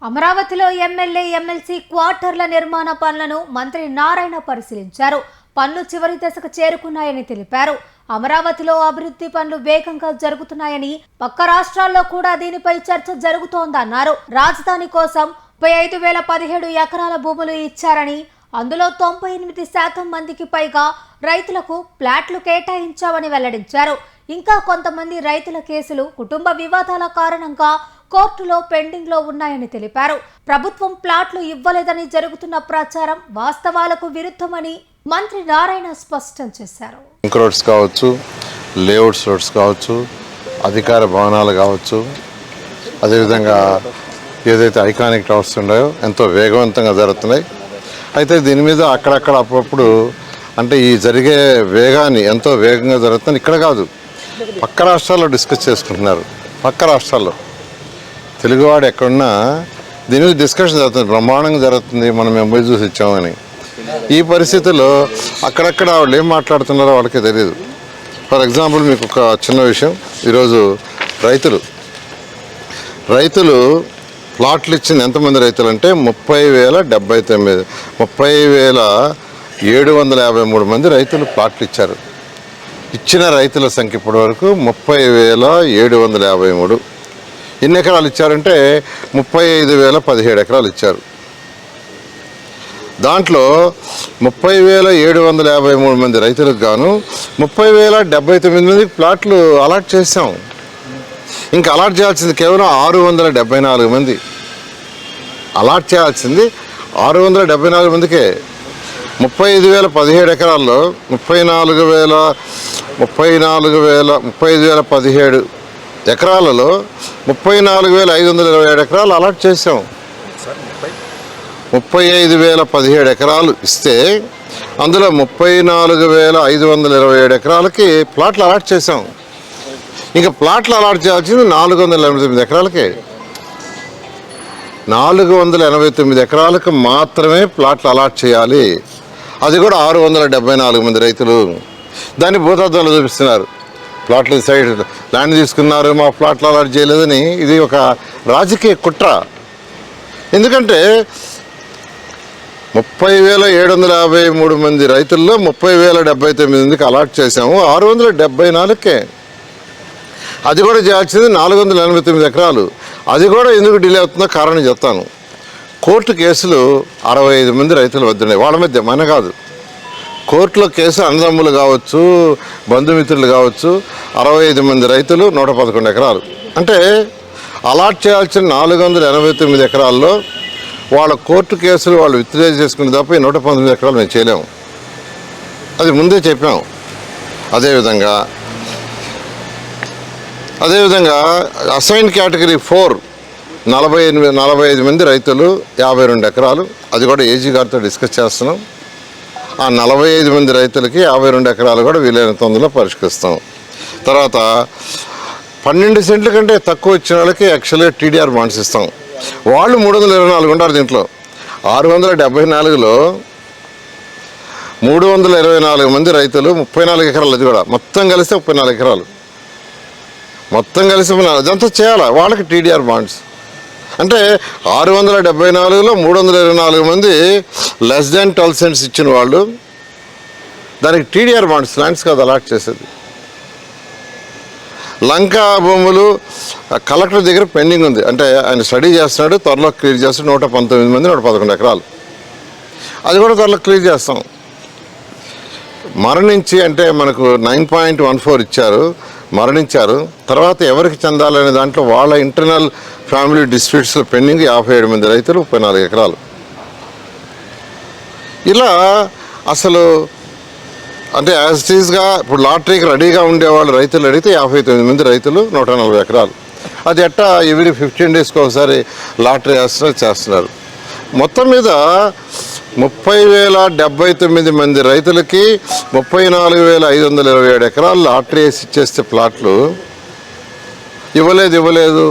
అమరావతిలో MLA MLC క్వార్టర్ల నిర్మాణ పనులను మంత్రి నారాయణ పరిశీలించారు. పనులు చివరి దశకు చేరుకున్నాయని తెలిపారు. అమరావతిలో అభివృద్ధి పనులు వేగంగా జరుగుతున్నాయని, పక్క రాష్ట్రాల్లో కూడా దీనిపై చర్చ జరుగుతోందన్నారు. రాజధాని కోసం 35,017 ఎకరాల భూములు ఇచ్చారని, అందులో 98% మందికి పైగా రైతులకు ప్లాట్లు కేటాయించామని వెల్లడించారు. ఇంకా కొంతమంది రైతుల కేసులు కుటుంబ వివాదాల కారణంగా కోర్టులో పెండింగ్ లో ఉన్నాయని తెలిపారు. ప్రభుత్వం ప్లాట్లు ఇవ్వలేదని జరుగుతున్న ప్రచారం వాస్తవాలకు విరుద్ధమని మంత్రి నారాయణ స్పష్టం చేశారు. రోడ్స్ కావచ్చు, లేఅవుట్స్ రోడ్స్ కావచ్చు, అధికార భవనాలు కావచ్చు, అదేవిధంగా ఏదైతే ఐకానిక్ టవర్స్ ఉన్నాయో ఎంతో వేగవంతంగా జరుగుతున్నాయి. అయితే దీని మీద అక్కడక్కడ అప్పుడప్పుడు అంటే ఈ జరిగే వేగాన్ని ఎంతో వేగంగా జరుగుతుంది. ఇక్కడ కాదు, పక్క రాష్ట్రాల్లో డిస్కస్ చేసుకుంటున్నారు. పక్క రాష్ట్రాల్లో తెలుగువాడు ఎక్కడున్నా దీని మీద డిస్కషన్ జరుగుతుంది, బ్రహ్మాండంగా జరుగుతుంది. మనం ఎంబై చూసి ఇచ్చామని. ఈ పరిస్థితుల్లో అక్కడక్కడ వాళ్ళు ఏం మాట్లాడుతున్నారో వాళ్ళకే తెలియదు. ఫర్ ఎగ్జాంపుల్ మీకు ఒక చిన్న విషయం, ఈరోజు రైతులు ప్లాట్లు ఇచ్చింది ఎంతమంది రైతులు అంటే 30,753 మంది రైతులు ప్లాట్లు ఇచ్చారు. ఇచ్చిన రైతుల సంఖ్య ఇప్పటి వరకు 30,753. ఎన్ని ఎకరాలు ఇచ్చారంటే 35,017 ఎకరాలు ఇచ్చారు. దాంట్లో 30,753 మంది రైతులకు గాను 30,079 మందికి ప్లాట్లు అలాట్ చేసాం. ఇంకా అలాట్ చేయాల్సింది కేవలం 674 మంది. అలాట్ చేయాల్సింది 674 మందికే. 35,017 ఎకరాల్లో 35,017 ఎకరాలలో 34,527 ఎకరాలు అలాట్ చేసాం. 35,017 ఎకరాలు ఇస్తే అందులో 34,527 ఎకరాలకి ప్లాట్లు అలాట్ చేసాం. ఇంకా ప్లాట్లు అలాట్ చేయాల్సింది 489 ఎకరాలకే. 489 ఎకరాలకు మాత్రమే ప్లాట్లు అలాట్ చేయాలి. అది కూడా 674 మంది రైతులు. దాన్ని భూతద్దంలో చూపిస్తున్నారు. ప్లాట్లు సైడ్ ల్యాండ్ తీసుకున్నారు, మా ప్లాట్లు అలాట్ చేయలేదని. ఇది ఒక రాజకీయ కుట్ర. ఎందుకంటే 30,753 మంది రైతుల్లో 30,079 మందికి అలాట్ చేసాము. 674కే. అది కూడా చేయాల్సింది 489 ఎకరాలు. అది కూడా ఎందుకు డిలే అవుతుందో కారణం చెప్తాను. కోర్టు కేసులు 65 మంది రైతులు వద్దున్నాయి. వాళ్ళ మధ్య మన కాదు, కోర్టులో కేసు అన్నదమ్ములు కావచ్చు, బంధుమిత్రులు కావచ్చు. 65 మంది రైతులు 111 ఎకరాలు. అంటే అలాట్ చేయాల్సిన 489 ఎకరాల్లో వాళ్ళ కోర్టు కేసులు వాళ్ళు విత్డ్రా చేసుకునే తప్ప 119 ఎకరాలు మేము చేయలేము. అది ముందే చెప్పాం. అదేవిధంగా అసైన్ కేటగిరీ 4 45 మంది రైతులు 52 ఎకరాలు. అది కూడా ఏజీ గారితో డిస్కస్ చేస్తున్నాం. ఆ 45 మంది రైతులకి 52 ఎకరాలు కూడా వీలైన తొందరలో పరిష్కరిస్తాం. తర్వాత 12 సెంట్ల కంటే తక్కువ వచ్చిన వాళ్ళకి యాక్చువల్గా టీడీఆర్ బాండ్స్ ఇస్తాం. వాళ్ళు 324 ఉంటారు. దీంట్లో 674లో 324 మంది రైతులు 34 ఎకరాలు. అది కూడా మొత్తం కలిస్తే 34 ఎకరాలు. మొత్తం కలిసి అదంతా చేయాలి. వాళ్ళకి టీడీఆర్ బాండ్స్ అంటే 674లో 324 మంది లెస్ దాన్ 12 సెంట్స్ ఇచ్చిన వాళ్ళు, దానికి టీడీఆర్ బాండ్స్ ల్యాండ్స్ కాదు అలాట్ చేసేది. లంకా భూములు కలెక్టర్ దగ్గర పెండింగ్ ఉంది. అంటే ఆయన స్టడీ చేస్తున్నాడు, త్వరలో క్లియర్ చేస్తాడు. 119 మంది 111 ఎకరాలు. అది కూడా త్వరలో క్లియర్ చేస్తాం. మరణించి అంటే మనకు 9.14 ఇచ్చారు, మరణించారు. తర్వాత ఎవరికి చెందాలనే దాంట్లో వాళ్ళ ఇంటర్నల్ ఫ్యామిలీ డిస్ప్యూట్స్లో పెండింగ్ 57 మంది రైతులు 34 ఎకరాలు. ఇలా అసలు అంటే యాజ్ ఇట్ ఈస్గా ఇప్పుడు లాటరీకి రెడీగా ఉండేవాళ్ళు రైతులు అడిగితే 59 మంది రైతులు 140 ఎకరాలు. అది ఎట్టా ఎవ్రీ 15 డేస్కి ఒకసారి లాటరీ చేస్తున్నారు. మొత్తం మీద 30,079 మంది రైతులకి 34,527 ఎకరాలు లాటరీ వేసి ఇచ్చేస్తే ప్లాట్లు ఇవ్వలేదు.